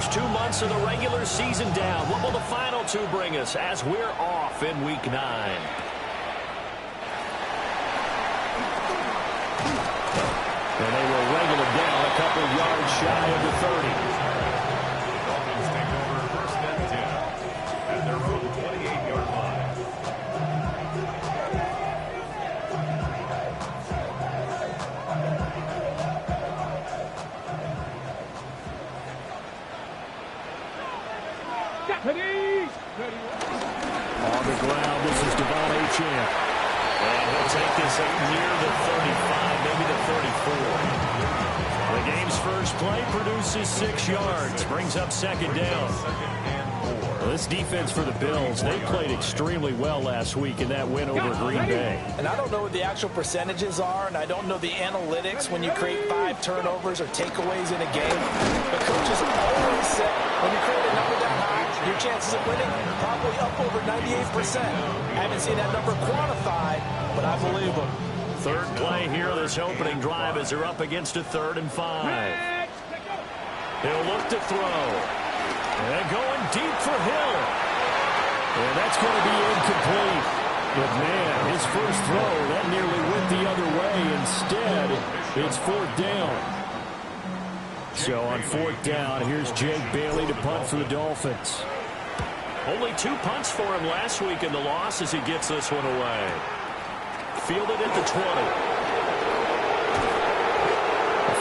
first 2 months of the regular season down. What will the final two bring us as we're off in Week 9? And they will wrangle it down a couple yards shy of the 30. The Dolphins take over first and 10 at their own 28-yard line. On the ground, this is Devon Achane. And he'll take this up near the 35, maybe the 34. The game's first play produces 6 yards, brings up second down. Well, this defense for the Bills, they played extremely well last week in that win over Green Bay. And I don't know what the actual percentages are, and I don't know the analytics when you create 5 turnovers or takeaways in a game. But coaches always say when you create a number that high, your chances of winning probably up over 98%. I haven't seen that number quantified, but I believe them. Third play here of this opening drive as they're up against a 3rd and 5. He'll look to throw. And going deep for Hill. And that's going to be incomplete. But, man, his first throw, that nearly went the other way. Instead, it's 4th down. So on 4th down, here's Jake Bailey to punt for the Dolphins. Only 2 punts for him last week in the loss as he gets this one away. Fielded at the 20.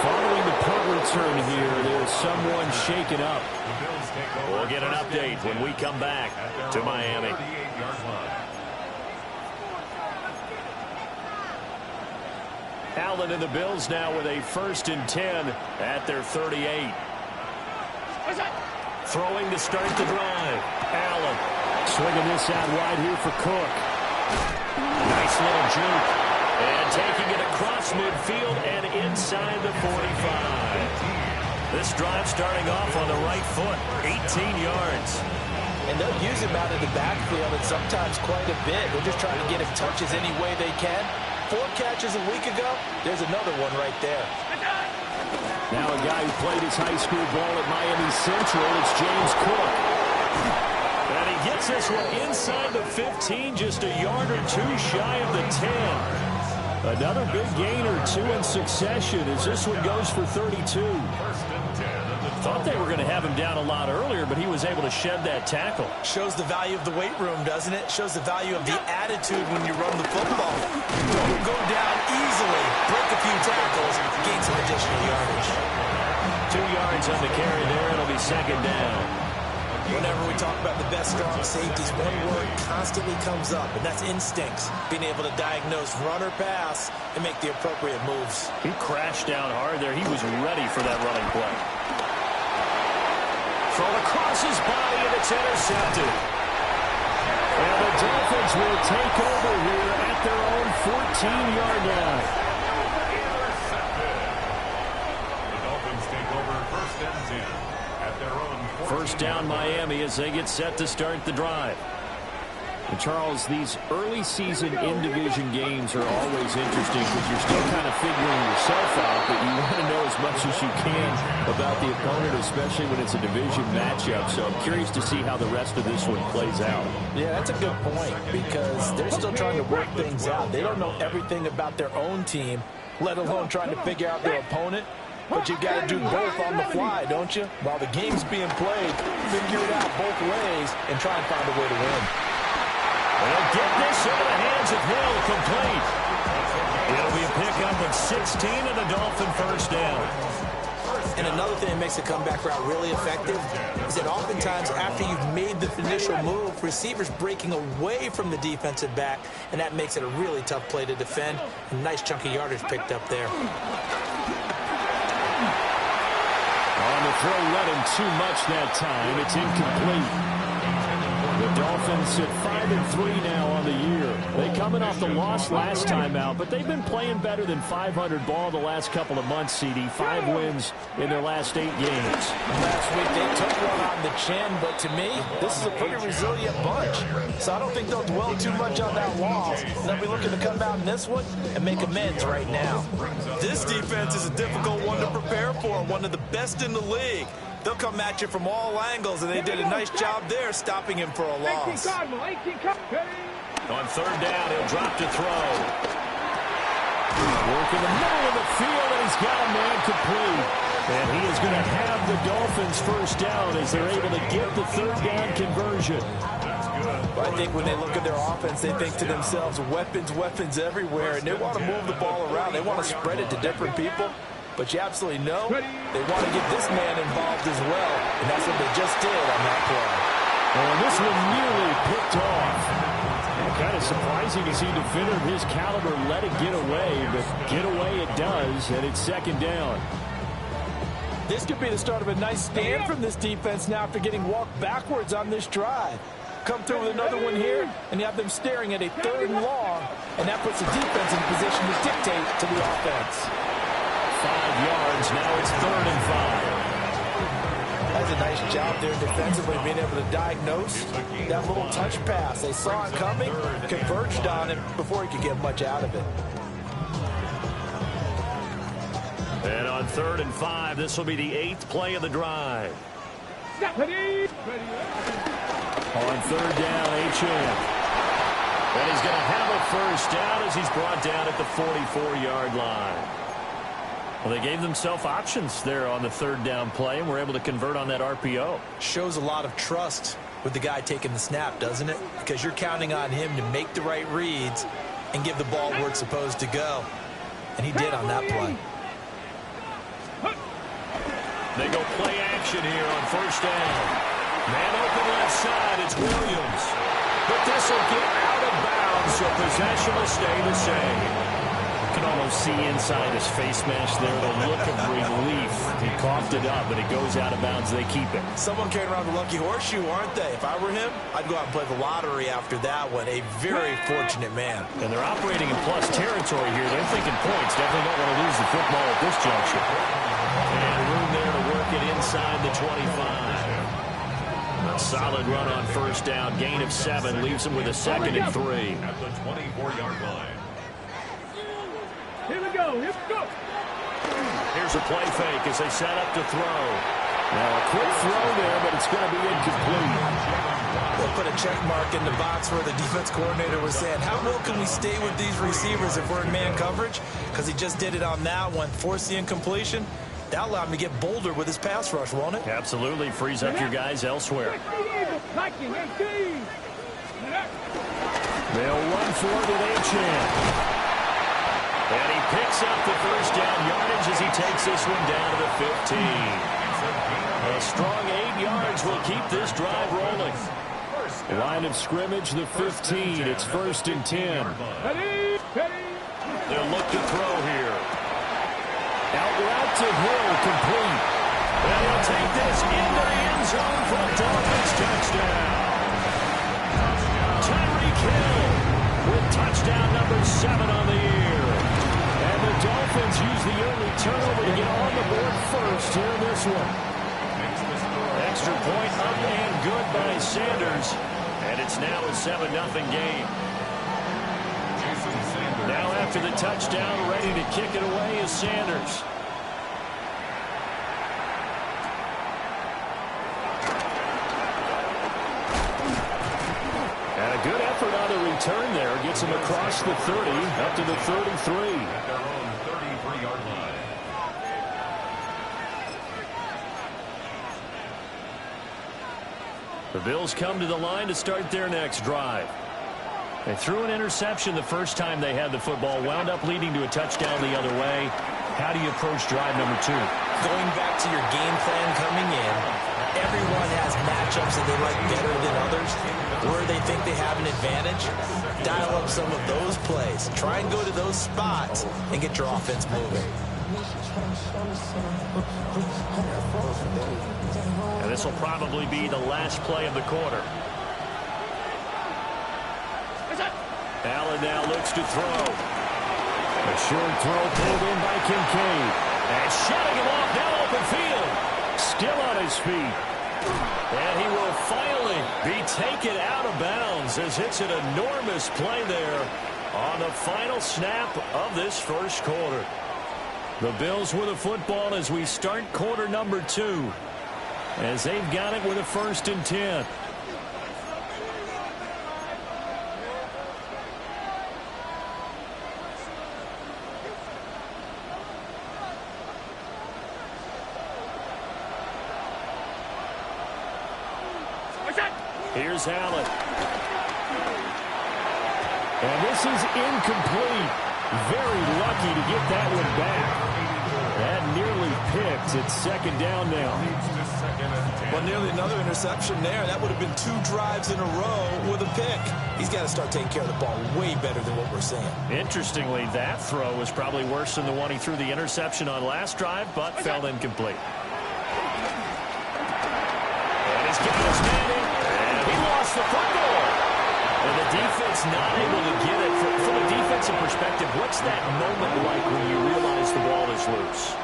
Following the punt return here, there's someone shaken up. We'll get an update when we come back to Miami. Allen and the Bills now with a 1st and 10 at their 38. Throwing to start the drive. Allen swinging this out wide here for Cook. Nice little juke. And taking it across midfield and inside the 45. This drive starting off on the right foot. 18 yards. And they'll use him out of the backfield and sometimes quite a bit. They're just trying to get him touches any way they can. 4 catches a week ago. There's another one right there. Now a guy who played his high school ball at Miami Central. It's James Cook. And he gets this one inside the 15, just a yard or 2 shy of the 10. Another big gain or 2 in succession as this one goes for 32. Thought they were going to have him down a lot earlier, but he was able to shed that tackle. Shows the value of the weight room, doesn't it? Shows the value of the attitude when you run the football. You'll go down easily, break a few tackles, gain some additional yardage. 2 yards on the carry there. It'll be second down. Whenever we talk about the best strong safeties, one word constantly comes up, and that's instincts. Being able to diagnose run or pass and make the appropriate moves. He crashed down hard there. He was ready for that running play. Thrown across his body, and it's intercepted. And the Dolphins will take over here at their own 14-yard line. The Dolphins take over first and 10 at their own 14. First down Miami as they get set to start the drive. And Charles, these early season in-division games are always interesting because you're still kind of figuring yourself out, but you want to know as much as you can about the opponent, especially when it's a division matchup. So I'm curious to see how the rest of this one plays out. Yeah, that's a good point because they're still trying to work things out. They don't know everything about their own team, let alone trying to figure out their opponent. But you've got to do both on the fly, don't you? While the game's being played, figure it out both ways and try and find a way to win. They'll get this into the hands of Hill, complete. It'll be a pickup of 16 and a Dolphin first down. And another thing that makes the comeback route really effective is that oftentimes after you've made the initial move, receivers breaking away from the defensive back, and that makes it a really tough play to defend. A nice chunk of yardage picked up there. On the throw, let him too much that time. It's incomplete. The Dolphins at 5-3 now on the year. They coming off the loss last time out, but they've been playing better than 500 ball the last couple of months, CD. 5 wins in their last 8 games. Last week they took one on the chin, but to me, this is a pretty resilient bunch. So I don't think they'll dwell too much on that loss. They'll be looking to come out in this one and make amends right now. This defense is a difficult one to prepare for, one of the best in the league. They'll come at you from all angles, and they did a nice job there stopping him for a loss. On third down, he'll drop to throw. Work in the middle of the field, and he's got a man complete. And he is going to have the Dolphins first down as they're able to get the third down conversion. But I think when they look at their offense, they think to themselves, weapons, weapons everywhere, and they want to move the ball around. They want to spread it to different people. But you absolutely know they want to get this man involved as well, and that's what they just did on that play. And this one nearly picked off. Kind of surprising to see a defender of his caliber let it get away, but get away it does, and it's second down. This could be the start of a nice stand from this defense now after getting walked backwards on this drive. Come through with another one here, and you have them staring at a third and long, and that puts the defense in a position to dictate to the offense. 5 yards, now it's 3rd and 5. That's a nice job there defensively, being able to diagnose that little touch pass. They saw it coming, converged on it before he could get much out of it. And on 3rd and 5, this will be the 8th play of the drive. On 3rd down, Achane. And he's going to have a first down as he's brought down at the 44-yard line. Well, they gave themselves options there on the 3rd down play, and were able to convert on that RPO. Shows a lot of trust with the guy taking the snap, doesn't it? Because you're counting on him to make the right reads and give the ball where it's supposed to go. And he did on that play. They go play action here on 1st down. Man open left side, it's Williams. But this will get out of bounds, so possession will stay the same. You can almost see inside his face mask there the look of relief. He coughed it up, but it goes out of bounds. They keep it. Someone carrying around the lucky horseshoe, aren't they? If I were him, I'd go out and play the lottery after that one. A very fortunate man. And they're operating in plus territory here. They're thinking points. Definitely don't want to lose the football at this juncture. And room there to work it inside the 25. A solid run on 1st down. Gain of 7 leaves them with a 2nd and 3. At the 24-yard line. Here we go. Here's a play fake as they set up to throw. Now a quick throw there, but it's going to be incomplete. We'll put a check mark in the box where the defense coordinator was saying, how well can we stay with these receivers if we're in man coverage? Because he just did it on that one, forced the incompletion. That'll allow him to get bolder with his pass rush, won't it? Absolutely. Frees up your guys elsewhere. They'll run for it with Achane. And he picks up the 1st down yardage as he takes this one down to the 15. A strong 8 yards will keep this drive rolling. Line of scrimmage, the 15. It's 1st and 10. They'll look to throw here. Out route to Hill, complete. And he'll take this into the end zone for a Dolphins touchdown. Tyreek Hill with touchdown number 7 on the year. And the Dolphins use the early turnover to get on the board first here in this one. Extra point up and good by Sanders. And it's now a 7-0 game. Now after the touchdown, ready to kick it away is Sanders. And a good effort on the return there. Gets him across the 30, up to the 33. At their own 33-yard line. The Bills come to the line to start their next drive. They threw an interception the first time they had the football, wound up leading to a touchdown the other way. How do you approach drive number 2? Going back to your game plan coming in, everyone has matchups that they like better than others. Where they think they have an advantage, dial up some of those plays. Try and go to those spots and get your offense moving. And this will probably be the last play of the quarter. Allen now looks to throw. A short throw pulled in by Kincaid. And shutting him off now open field. Still on his feet. And he will finally be taken out of bounds as it's an enormous play there on the final snap of this first quarter. The Bills with a football as we start quarter number 2. as they've got it with a 1st and 10. Here's Allen. And this is incomplete. Very lucky to get that one back. That nearly picked. It's 2nd down now. Well, nearly another interception there. That would have been 2 drives in a row with a pick. He's got to start taking care of the ball way better than what we're seeing. Interestingly, that throw was probably worse than the one he threw the interception on last drive, but fell incomplete. And he's got his man in. He lost the football. And the defense not able to get it. From a defensive perspective, what's that moment like when you realize the ball is loose?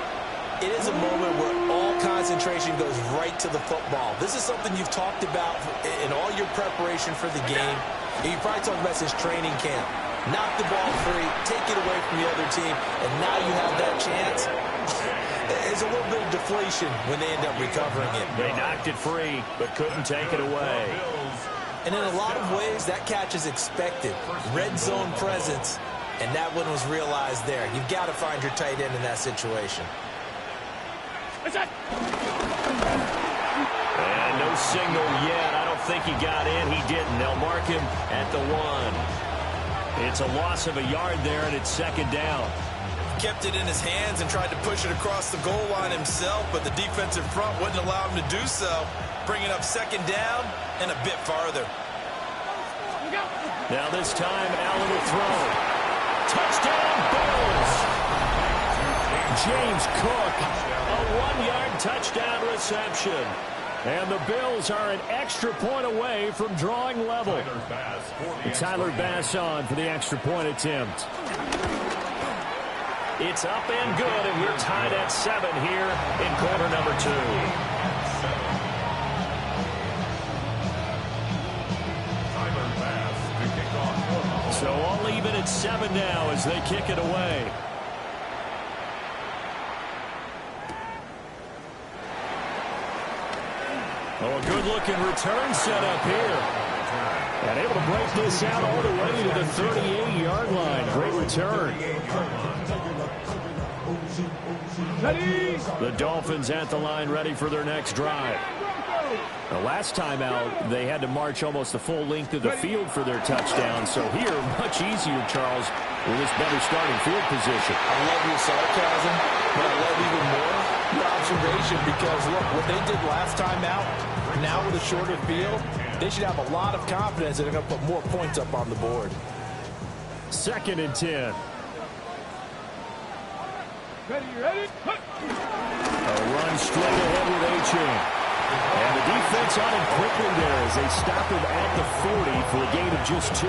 It is a moment where all concentration goes right to the football. This is something you've talked about in all your preparation for the game. You probably talked about this training camp. Knock the ball free, take it away from the other team, and now you have that chance. There's a little bit of deflation when they end up recovering it. They knocked it free, but couldn't take it away. And in a lot of ways, that catch is expected. Red zone presence, and that one was realized there. You've got to find your tight end in that situation. And no signal yet. I don't think he got in. He didn't. They'll mark him at the 1. It's a loss of a yard there, and it's 2nd down. Kept it in his hands and tried to push it across the goal line himself, but the defensive front wouldn't allow him to do so. Bringing up 2nd down and a bit farther. Now this time, Allen will throw. Touchdown, Bills! James Cook, a 1-yard touchdown reception. And the Bills are an extra point away from drawing level. Tyler Bass on for the extra point attempt. It's up and good, and we're tied at 7 here in quarter number 2. So all even at 7 now as they kick it away. Oh, a good-looking return set up here. And able to break this out all the way to the 38-yard line. Great return. The Dolphins at the line ready for their next drive. The last time out, they had to march almost the full length of the field for their touchdown. So here, much easier, Charles, with this better starting field position. I love your sarcasm, but I love even more your observation because, look, what they did last time out, now with a shorter field, they should have a lot of confidence that they're going to put more points up on the board. 2nd and 10. Ready? A run straight ahead with A-Chain. And the defense on him quickly there as they stop him at the 40 for a gain of just 2.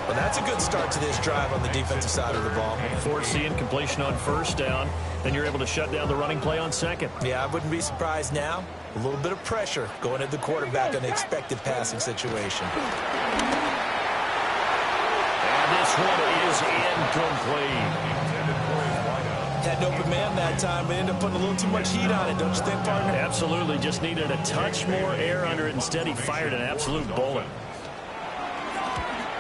Well, that's a good start to this drive on the defensive side of the ball. Force the incompletion on 1st down. Then you're able to shut down the running play on 2nd. Yeah, I wouldn't be surprised now. A little bit of pressure going at the quarterback in an expected passing situation. And this one is incomplete. Had an open man that time, but ended up putting a little too much heat on it, don't you think, partner? Absolutely. Just needed a touch more air under it. Instead, he fired an absolute bullet.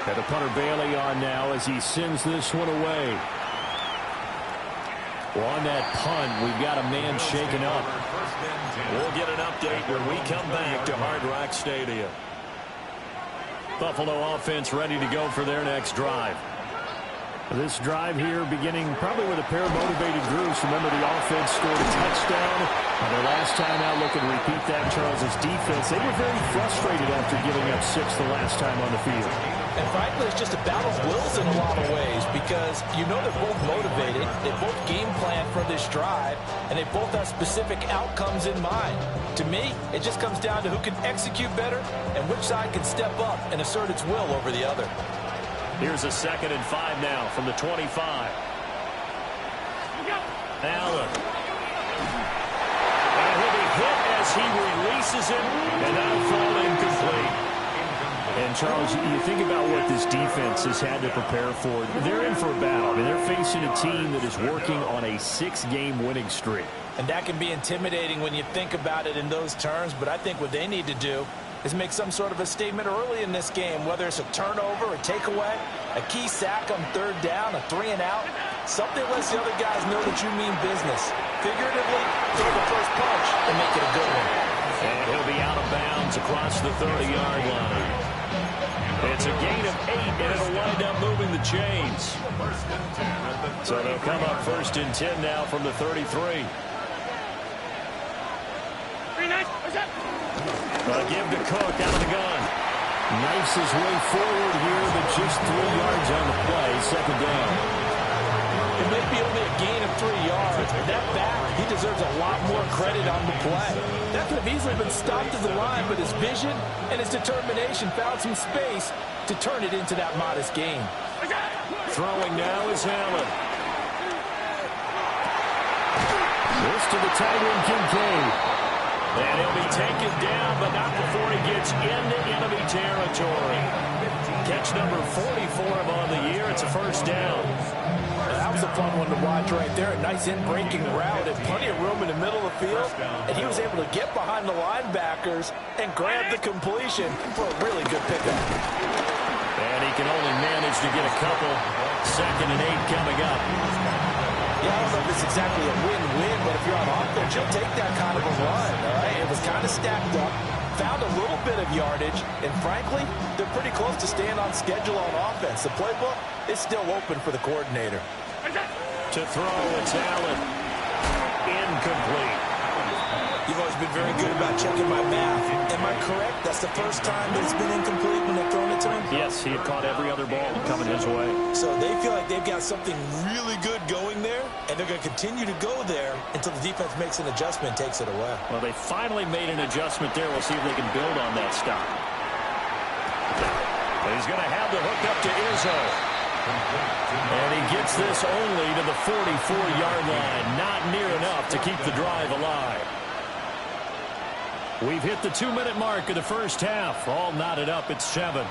Got the punter Bailey on now as he sends this one away. Well, on that punt, we've got a man shaken up. We'll get an update when we come back to Hard Rock Stadium. Buffalo offense ready to go for their next drive. This drive here beginning probably with a pair of motivated groups. Remember, the offense scored a touchdown. And their last time out, looking to repeat that, Charles's defense, they were very frustrated after giving up 6 the last time on the field. And frankly, it's just a battle of wills in a lot of ways because you know they're both motivated. They both game plan for this drive, and they both have specific outcomes in mind. To me, it just comes down to who can execute better and which side can step up and assert its will over the other. Here's a 2nd and 5 now from the 25. Allen. And he'll be hit as he releases it, and that'll fall incomplete. And, Charles, you think about what this defense has had to prepare for. They're in for a battle. I mean, they're facing a team that is working on a 6-game winning streak. And that can be intimidating when you think about it in those terms, but I think what they need to do is make some sort of a statement early in this game, whether it's a turnover, a takeaway, a key sack on third down, a 3-and-out. Something lets the other guys know that you mean business. Figuratively, throw the first punch and make it a good one. And he'll be out of bounds across the 30-yard line. It's a gain of 8, and it'll wind up moving the chains. So they'll come up 1st and 10 now from the 33. Give to Cook out of the gun. Knifes his way forward here, but just 3 yards on the play, 2nd down. It may be only a gain of 3 yards, but that back, he deserves a lot more credit on the play. That could have easily been stopped at the line, but his vision and his determination found some space to turn it into that modest gain. Throwing now is Allen. This to the tight end, Kincaid. And he'll be taken down, but not before he gets into enemy territory. Catch number 44 on the year. It's a 1st down. That was a fun one to watch right there. A nice in-breaking route and plenty of room in the middle of the field. And he was able to get behind the linebackers and grab the completion for a really good pickup. And he can only manage to get a couple. 2nd and 8 coming up. Yeah, I don't know if it's exactly a win-win, but if you're on offense, you'll take that kind of a run, all right? It was kind of stacked up, found a little bit of yardage, and frankly, they're pretty close to staying on schedule on offense. The playbook is still open for the coordinator. To throw, it's Allen. Incomplete. You've always been very good about checking my math. Am I correct? That's the first time that it's been incomplete when they've thrown it to him? Yes, he had caught every other ball coming his way. So they feel like they've got something really good going there, and they're going to continue to go there until the defense makes an adjustment and takes it away. Well, they finally made an adjustment there. We'll see if they can build on that stop. He's going to have the hook up to Izzo. And he gets this only to the 44-yard line. Not near enough to keep the drive alive. We've hit the 2-minute mark of the 1st half. All knotted up at 7.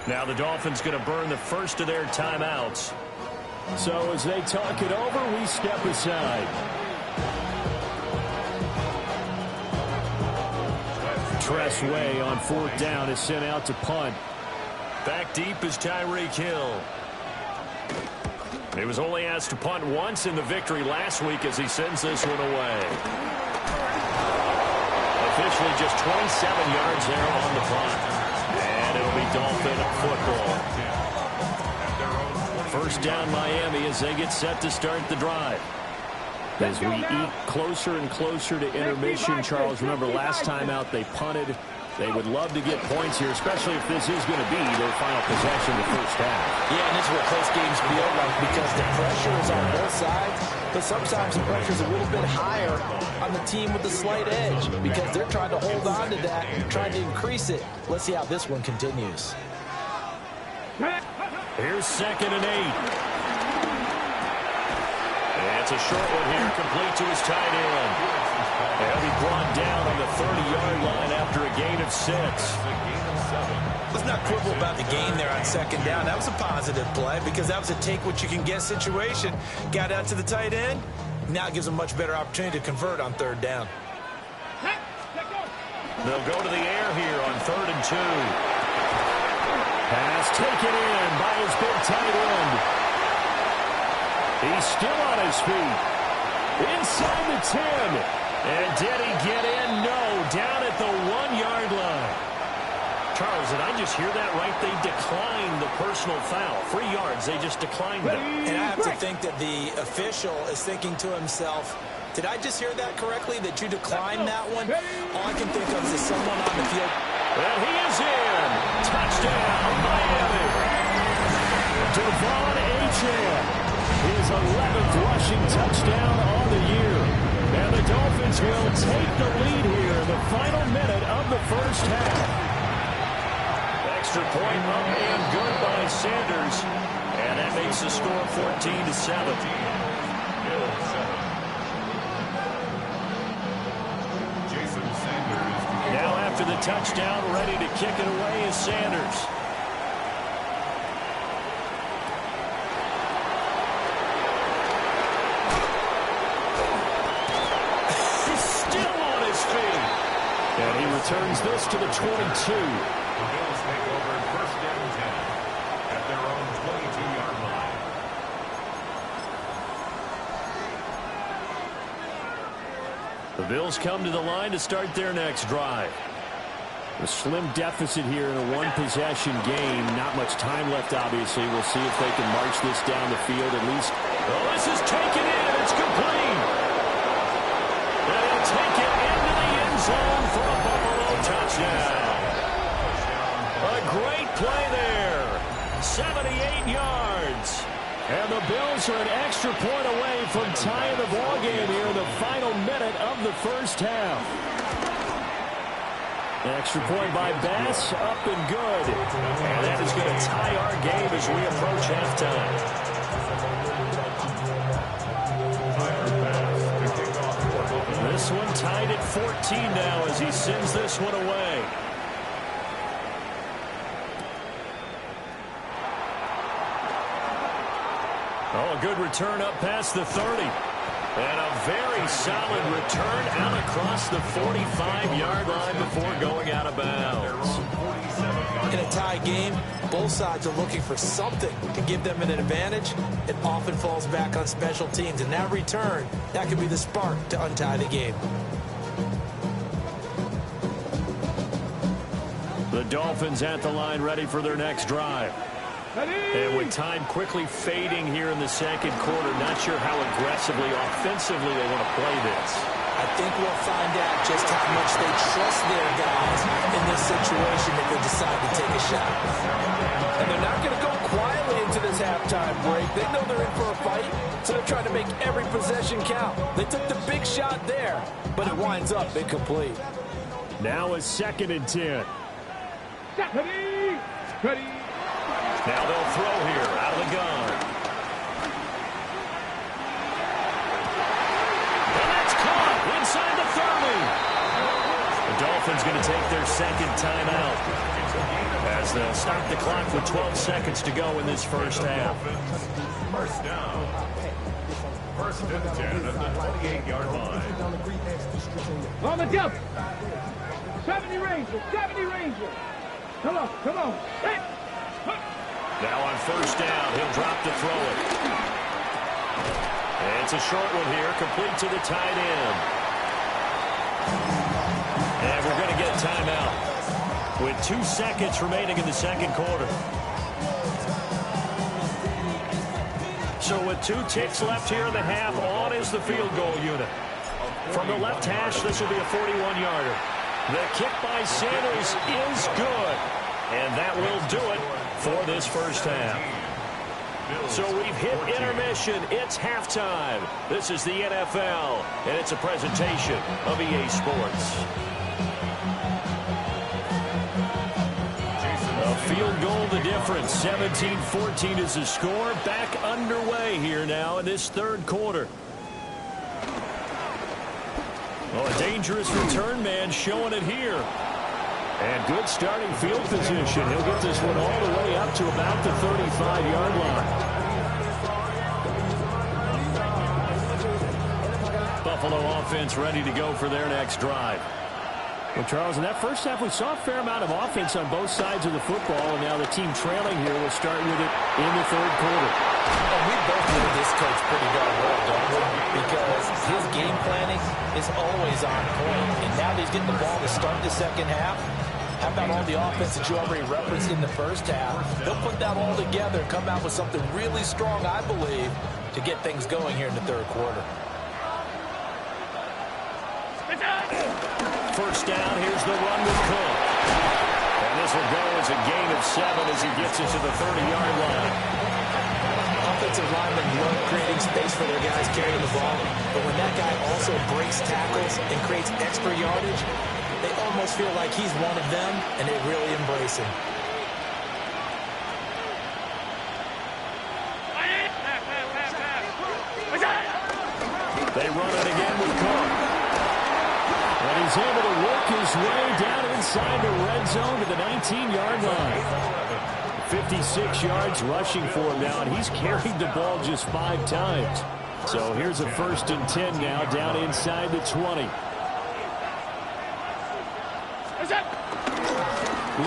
Now the Dolphins going to burn the first of their timeouts. So as they talk it over, we step aside. Tress Way on 4th down is sent out to punt. Back deep is Tyreek Hill. He was only asked to punt once in the victory last week as he sends this one away. Officially just 27 yards there on the punt. And it'll be Dolphin football. first down Miami as they get set to start the drive. As we eke closer and closer to intermission, Charles, remember last time out they punted. They would love to get points here, especially if this is going to be their final possession the first half. Yeah, and this is what close games feel like because the pressure is on both sides, but sometimes the pressure is a little bit higher on the team with the slight edge because they're trying to hold on to that and trying to increase it. Let's see how this one continues. Here's 2nd and 8. It's a short one here, complete to his tight end. He'll be brought down on the 30-yard line after a gain of 6. Let's not quibble about the gain there on 2nd down. That was a positive play because that was a take-what-you-can-get situation. Got out to the tight end. Now it gives them a much better opportunity to convert on 3rd down. They'll go to the air here on 3rd and 2. Pass taken in by his big tight end. He's still on his feet. Inside the 10. And did he get in? No. Down at the 1-yard line. Charles, did I just hear that right? They declined the personal foul. 3 yards. They just declined it. And I have to think that the official is thinking to himself, did I just hear that correctly, that you declined that one? All I can think of is someone on the field. And he is in. Touchdown, Miami. Devon Achane. His 11th rushing touchdown on the year. And the Dolphins will take the lead here in the final minute of the first half. Extra point up and good by Sanders. And that makes the score 14-7. Now after the touchdown, ready to kick it away is Sanders. And he returns this to the 22. The Bills take over 1st down 10 at their own 22-yard line. The Bills come to the line to start their next drive. A slim deficit here in a one-possession game. Not much time left, obviously. We'll see if they can march this down the field at least. Oh, this is taken in. It's complete. And he'll take it into the end zone for a Buffalo touchdown. A great play there. 78 yards. And the Bills are an extra point away from tying the ballgame here in the final minute of the first half. Extra point by Bass, up and good. And that is going to tie our game as we approach halftime. This one tied at 14 now as he sends this one away. Oh, a good return up past the 30. And a very solid return out across the 45-yard line before going out of bounds. In a tie game, both sides are looking for something to give them an advantage. It often falls back on special teams. And that return, that could be the spark to untie the game. The Dolphins at the line ready for their next drive. And with time quickly fading here in the second quarter, not sure how aggressively, offensively they want to play this. I think we'll find out just how much they trust their guys in this situation if they decide to take a shot. And they're not going to go quietly into this halftime break. They know they're in for a fight, so they're trying to make every possession count. They took the big shot there, but it winds up incomplete. Now a 2nd and 10. Ready. Now they'll throw here out of the gun. And that's caught inside the 30. The Dolphins going to take their second timeout as they'll stop the clock with 12 seconds to go in this first half. First down. 1st and 10 at the 28-yard line. On the jump. 70 Ranger. Come on. Hey. Now on 1st down, he'll drop to throw it. And it's a short one here, complete to the tight end. And we're going to get a timeout with 2 seconds remaining in the second quarter. So with 2 ticks left here in the half, on is the field goal unit. From the left hash, this will be a 41-yarder. The kick by Sanders is good. And that will do it for this first half. So we've hit intermission. It's halftime. This is the NFL, and it's a presentation of EA Sports. A field goal the difference. 17-14 is the score. Back underway here now in this third quarter. Oh, a dangerous return man showing it here. And good starting field position. He'll get this one all the way up to about the 35-yard line. Buffalo offense ready to go for their next drive. Well, Charles, in that first half, we saw a fair amount of offense on both sides of the football, and now the team trailing here will start with it in the third quarter. And we both know this coach pretty darn well, don't we? Because his game planning is always on point. And now that he's getting the ball to start the second half, how about all the offense that you already referenced in the first half? They'll put that all together and come out with something really strong, I believe, to get things going here in the third quarter. First down, here's the run with Cook. And this will go as a gain of 7 as he gets into the 30-yard line. Offensive linemen love creating space for their guys carrying the ball. But when that guy also breaks tackles and creates extra yardage, they almost feel like he's one of them, and they really embrace him. They run it again with Cook. And he's able to work his way down inside the red zone to the 19-yard line. 56 yards rushing for him now, and he's carried the ball just 5 times. So here's a 1st and 10 now down inside the 20.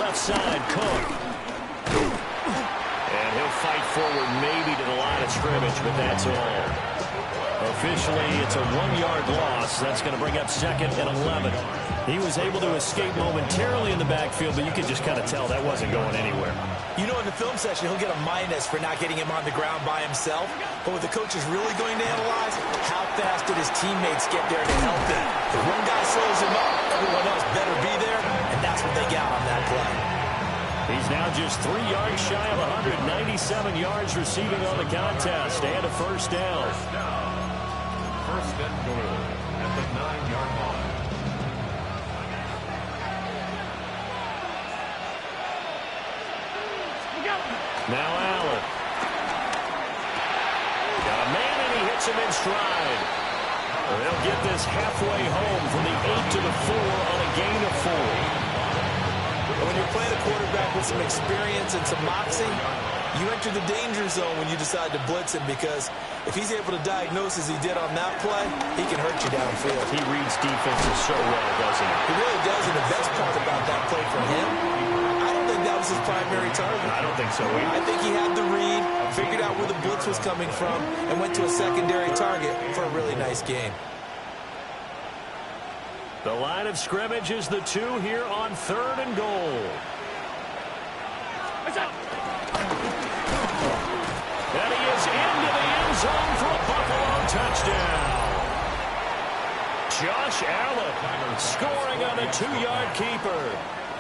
Left side, Cook. And he'll fight forward maybe to the line of scrimmage, but that's all. Officially, it's a 1-yard loss. That's going to bring up 2nd and 11. He was able to escape momentarily in the backfield, but you could just kind of tell that wasn't going anywhere. You know, in the film session, he'll get a minus for not getting him on the ground by himself. But what the coach is really going to analyze, how fast did his teammates get there to help him? If one guy slows him up, everyone else better be there, and that's what they got on that play. He's now just 3 yards shy of 197 yards receiving on the contest and a first down. First and goal at the 9-yard line. Now Allen. Got a man, and he hits him in stride. They'll get this halfway home from the 8 to the 4 on a gain of 4. When you're playing a quarterback with some experience and some moxie, you enter the danger zone when you decide to blitz him, because if he's able to diagnose as he did on that play, he can hurt you downfield. He reads defenses so well, doesn't he? He really does, and the best part about that play for him, I don't think that was his primary target. I don't think so either. I think he had the read, figured out where the blitz was coming from, and went to a secondary target for a really nice game. The line of scrimmage is the 2 here on 3rd and goal. And he is into the end zone for a Buffalo touchdown. Josh Allen scoring on a 2-yard keeper.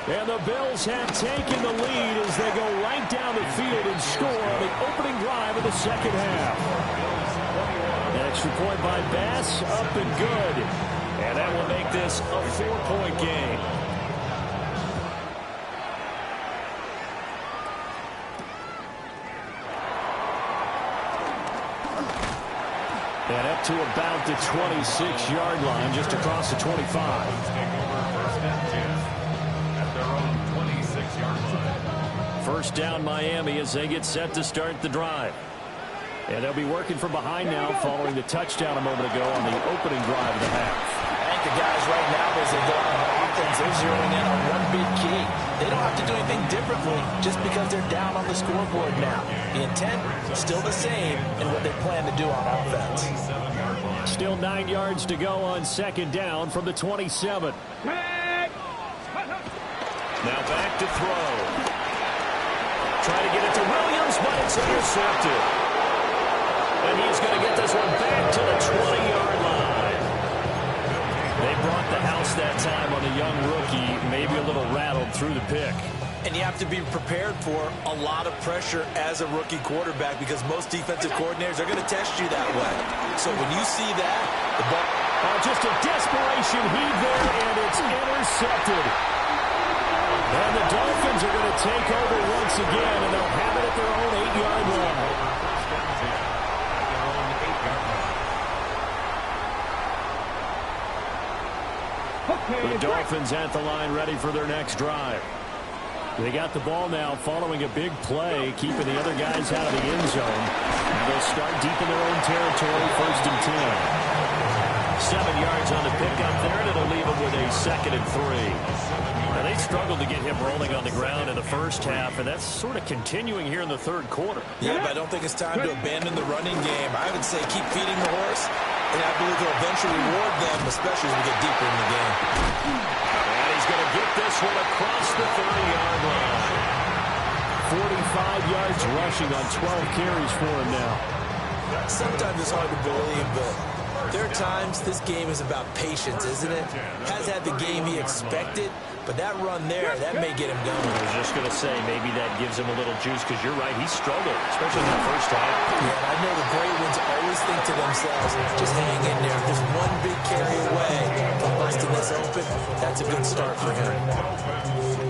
And the Bills have taken the lead as they go right down the field and score on the opening drive of the second half. An extra point by Bass, up and good. And that will make this a 4-point game. And up to about the 26-yard line, just across the 25. Take over 1st and 10 at their own 26-yard line. First down Miami as they get set to start the drive. And they'll be working from behind now following the touchdown a moment ago on the opening drive of the half. I think the guys right now, as they go on offense, they're zeroing in on one big key. They don't have to do anything differently just because they're down on the scoreboard now. The intent is still the same in what they plan to do on offense. Still 9 yards to go on 2nd down from the 27. Now back to throw. Trying to get it to Williams, but it's intercepted. maybe a little rattled through the pick. And you have to be prepared for a lot of pressure as a rookie quarterback because most defensive coordinators are going to test you that way. So when you see that, the ball... just a desperation heave there, and it's intercepted. And the Dolphins are going to take over once again, and they'll have it at their own 8-yard line. The Dolphins at the line ready for their next drive. They got the ball now following a big play, keeping the other guys out of the end zone. And they'll start deep in their own territory, 1st and 10. 7 yards on the pickup there, and it'll leave them with a 2nd and 3. Now, they struggled to get him rolling on the ground in the first half, and that's sort of continuing here in the third quarter. Yeah, but I don't think it's time to abandon the running game. I would say keep feeding the horse, and I believe he'll eventually reward them, especially as we get deeper in the game. And he's going to get this one across the 30-yard line. 45 yards rushing on 12 carries for him now. Sometimes it's hard to believe, but there are times this game is about patience, isn't it? Has had the game he expected, but that run there, that may get him going. I was just going to say, maybe that gives him a little juice, because you're right, he struggled, especially in that first half. Yeah, I know the great ones always think to themselves, just hang in there. Just one big carry away from busting this open. That's a good start for him.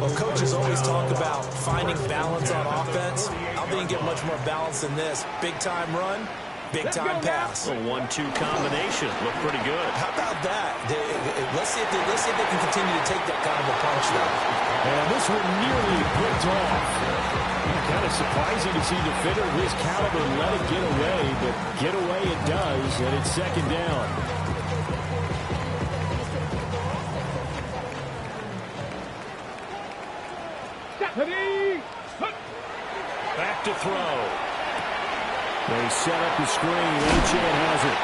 Well, coaches always talk about finding balance on offense. I don't think you get much more balance than this. Big-time run, big-time pass. A 1-2 combination. Looked pretty good. How about that? Let's see if they can continue to take that kind of a punch, though. And this one nearly picked off. Kind of surprising to see a defender of his caliber let it get away, but get away it does, and it's 2nd down. Back to throw. They set up the screen. Achane has it.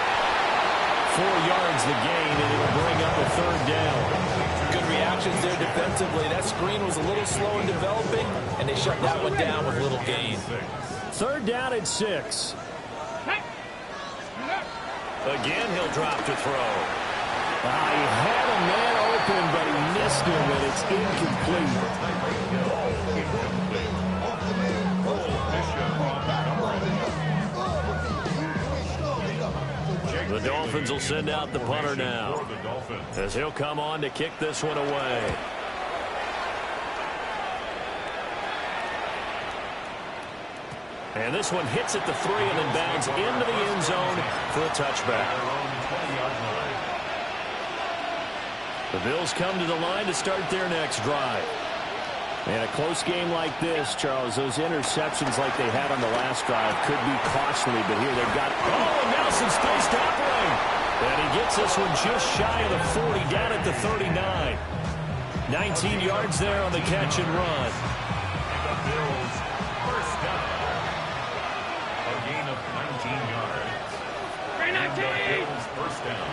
4 yards the gain, and it'll bring up a 3rd down. Good reactions there defensively. That screen was a little slow in developing, and they shut that one down with little gain. 3rd down at 6. Again, he'll drop to throw. He had a man open, but he missed him, and it's incomplete. The Dolphins will send out the punter now, as he'll come on to kick this one away. And this one hits at the 3 and then bangs into the end zone for a touchback. The Bills come to the line to start their next drive. And a close game like this, Charles, those interceptions like they had on the last drive could be costly, but here they've got... Oh, and Nelson space to operate. And he gets this one just shy of the 40, down at the 39. 19 yards there on the catch and run. The Bills first down. A gain of 19 yards. And the Bills first down.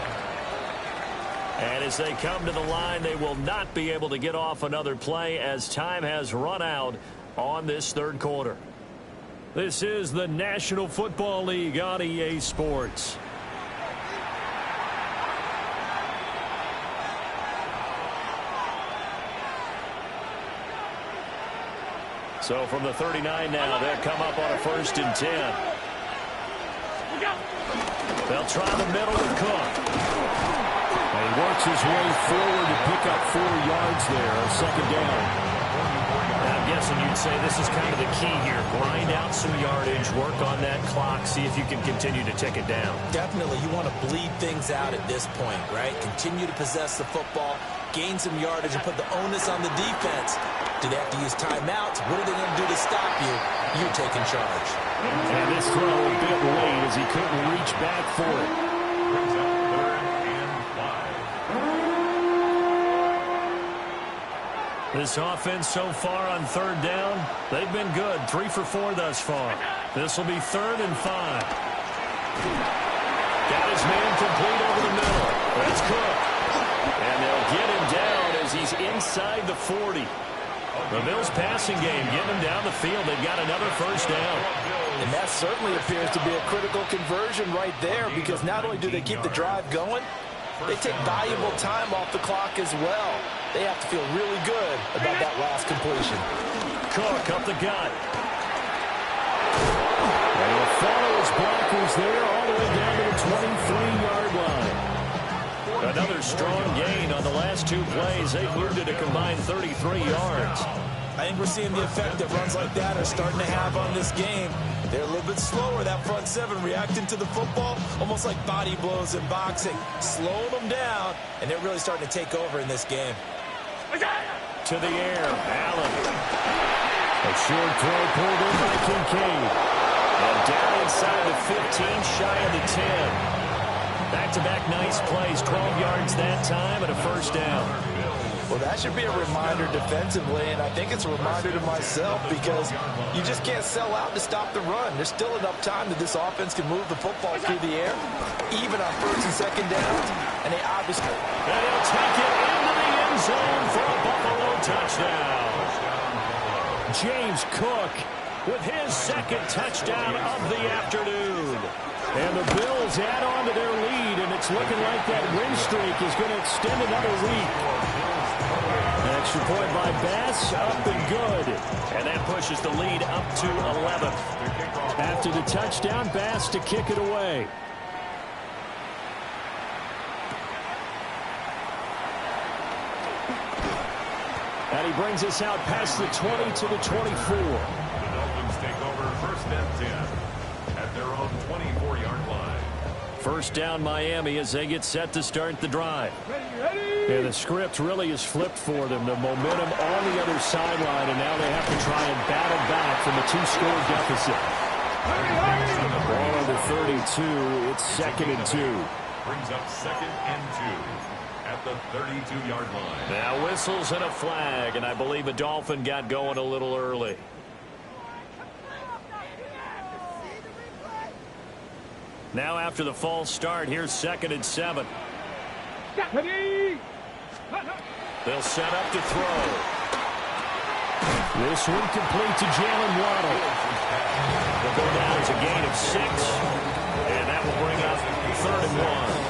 And as they come to the line, they will not be able to get off another play as time has run out on this third quarter. This is the National Football League on EA Sports. So from the 39 now, they'll come up on a 1st and 10. They'll try the middle with Cook. And he works his way forward to pick up 4 yards there on 2nd down. I'm guessing you'd say this is kind of the key here. Grind out some yardage, work on that clock, see if you can continue to tick it down. Definitely, you want to bleed things out at this point, right? Continue to possess the football, gain some yardage, and put the onus on the defense. Do they have to use timeouts? What are they going to do to stop you? You're taking charge. And this throw a bit late as he couldn't reach back for it. Brings up 3rd and 5. This offense so far on 3rd down, they've been good. 3 for 4 thus far. This will be 3rd and 5. Got his man complete over the middle. That's Cook. And they'll get him down as he's inside the 40. The Bills passing game getting them down the field. They've got another 1st down. And that certainly appears to be a critical conversion right there, because not only do they keep the drive going, they take valuable time off the clock as well. They have to feel really good about that last completion. Cook up the gut. And he'll follow his blockers there all the way down to the 23-yard line. Another strong gain on the last two plays. They've moved it a combined 33 yards. I think we're seeing the effect that runs like that are starting to have on this game. They're a little bit slower, that front seven, reacting to the football, almost like body blows in boxing, slowing them down, and they're really starting to take over in this game. To the air, Allen. A short throw pulled in by Kincaid. And down inside the 15, shy of the 10. Back-to-back nice plays, 12 yards that time, and a first down. Well, that should be a reminder defensively, and I think it's a reminder to myself because you just can't sell out to stop the run. There's still enough time that this offense can move the football through the air, even on first and second downs, and they obviously... And he'll take it into the end zone for a Buffalo touchdown. James Cook with his second touchdown of the afternoon. And the Bills add on to their lead, and it's looking like that win streak is going to extend another week. An extra point by Bass, up and good. And that pushes the lead up to 11. After the touchdown, Bass to kick it away. And he brings us out past the 20 to the 24. The Dolphins take over first and 10 at their own 24-yard line. First down Miami as they get set to start the drive. And the script really is flipped for them. The momentum on the other sideline, and now they have to try and battle back from a two-score deficit. Ball under 32. It's 2nd and 2. Brings up 2nd and 2 at the 32-yard line. Now whistles and a flag, and I believe a Dolphin got going a little early. Now after the false start, here's 2nd and 7. They'll set up to throw. This one complete to Jalen Waddle. They'll go down as a gain of 6, and that will bring up 3rd and 1.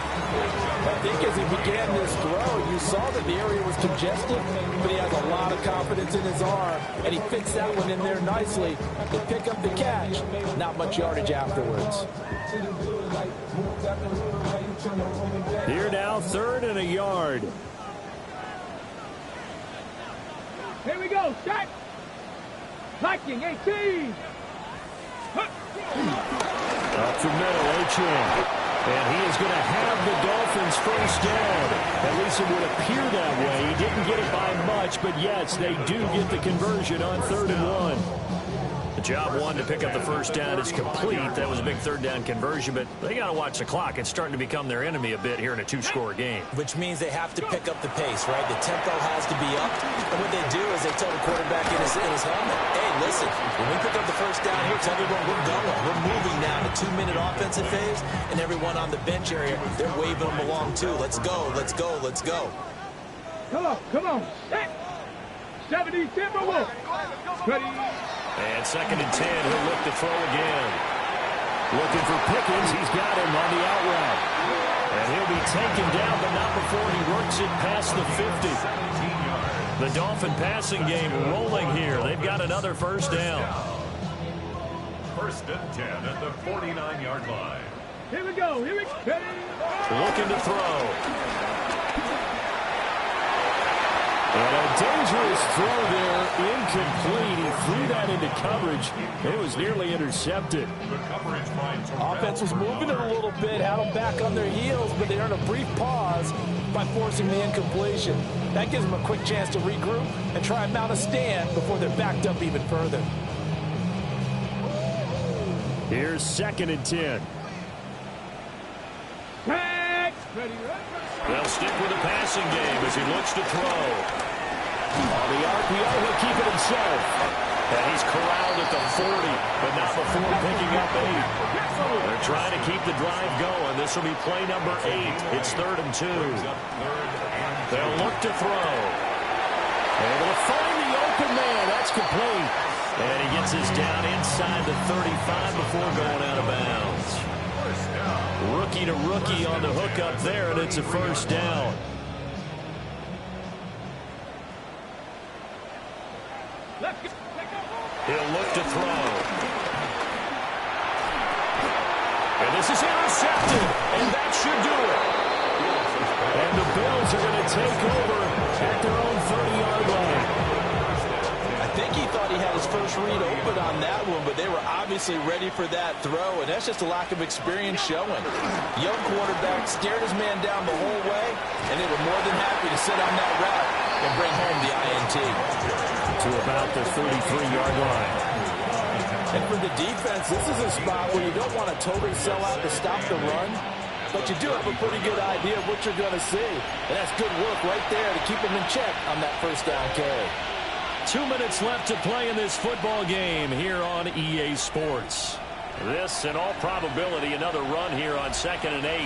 I think as he began this throw, you saw that the area was congested, but he has a lot of confidence in his arm, and he fits that one in there nicely to pick up the catch. Not much yardage afterwards. Here now, 3rd and a yard. Here we go, set. Viking 18. Up the middle, Achane. And he is going to have the Dolphins first down. At least it would appear that way. He didn't get it by much, but yes, they do get the conversion on 3rd and 1. The job one to pick up the first down is complete. That was a big 3rd down conversion, but they got to watch the clock. It's starting to become their enemy a bit here in a two-score game. Which means they have to pick up the pace, right? The tempo has to be up. And what they do is they tell the quarterback in his helmet, hey, listen, when we pick up the first down here, tell everyone we're going. We're moving now to 2-minute offensive phase, and everyone on the bench area, they're waving them along too. Let's go, let's go, let's go. Come on. Set. 70 Timberwolves. Ready. And 2nd and 10, he'll look to throw again. Looking for Pickens, he's got him on the out route. And he'll be taken down, but not before he works it past the 50. The Dolphin passing game rolling here. They've got another first down. 1st and 10 at the 49-yard line. Here we go. Looking to throw. And a dangerous throw there, incomplete. He threw that into coverage. It was nearly intercepted. Offense was moving it a little bit, had them back on their heels, but they earned a brief pause by forcing the incompletion. That gives them a quick chance to regroup and try and mount a stand before they're backed up even further. Here's 2nd and 10. They'll stick with the passing game as he looks to throw. On the RPO, he'll keep it himself. And he's corralled at the 40, but not before picking up 8. They're trying to keep the drive going. This will be play number 8. It's 3rd and 2. They'll look to throw. Able to find the open man. That's complete. And he gets us down inside the 35 before going out of bounds. First down. Rookie to rookie on the hook up there, and it's a first down. He'll look to throw. And this is intercepted, and that should do it. And the Bills are going to take over at their own 30-yard line. I think he thought he had his first read open on that one, but they were obviously ready for that throw, and that's just a lack of experience showing. Young quarterback stared his man down the whole way, and they were more than happy to sit on that route and bring home the INT. To about the 33-yard line. And for the defense, this is a spot where you don't want to totally sell out to stop the run, but you do have a pretty good idea of what you're going to see. And that's good work right there to keep them in check on that first down carry. 2 minutes left to play in this football game here on EA Sports. This, in all probability, another run here on 2nd and 8.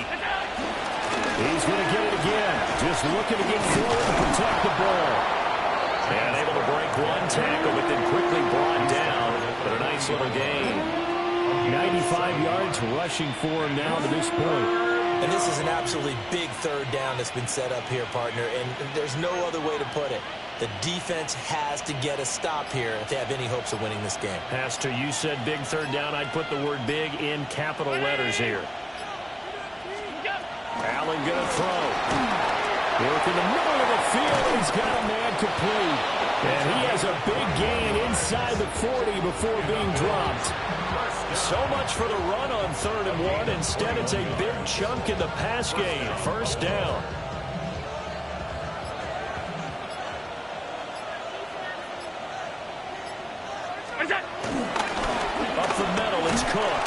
He's going to get it again. Just looking to get forward and protect the ball. And able to break one tackle, but then quickly brought down. But a nice little gain. 95 yards rushing for him now to this point. And this is an absolutely big third down that's been set up here, partner, and there's no other way to put it. The defense has to get a stop here if they have any hopes of winning this game. Pastor, you said big third down. I'd put the word big in capital letters here. Allen going to throw. Work in the middle of the field. He's got a man complete. And he has a big gain inside the 40 before being dropped. So much for the run on 3rd and 1. Instead, it's a big chunk in the pass game. First down. Up the middle, it's Cook.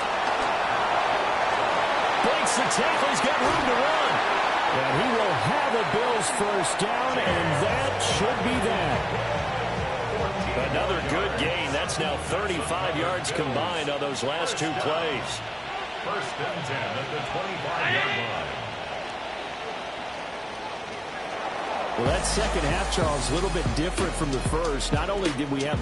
Breaks the tackle. He's got room to run. And he will have a Bills first down, and that should be that. Another good gain. That's now 35 yards combined on those last 2 plays. 1st and 10 at the 25-yard line. Well, that second half, Charles, a little bit different from the first. Not only did we have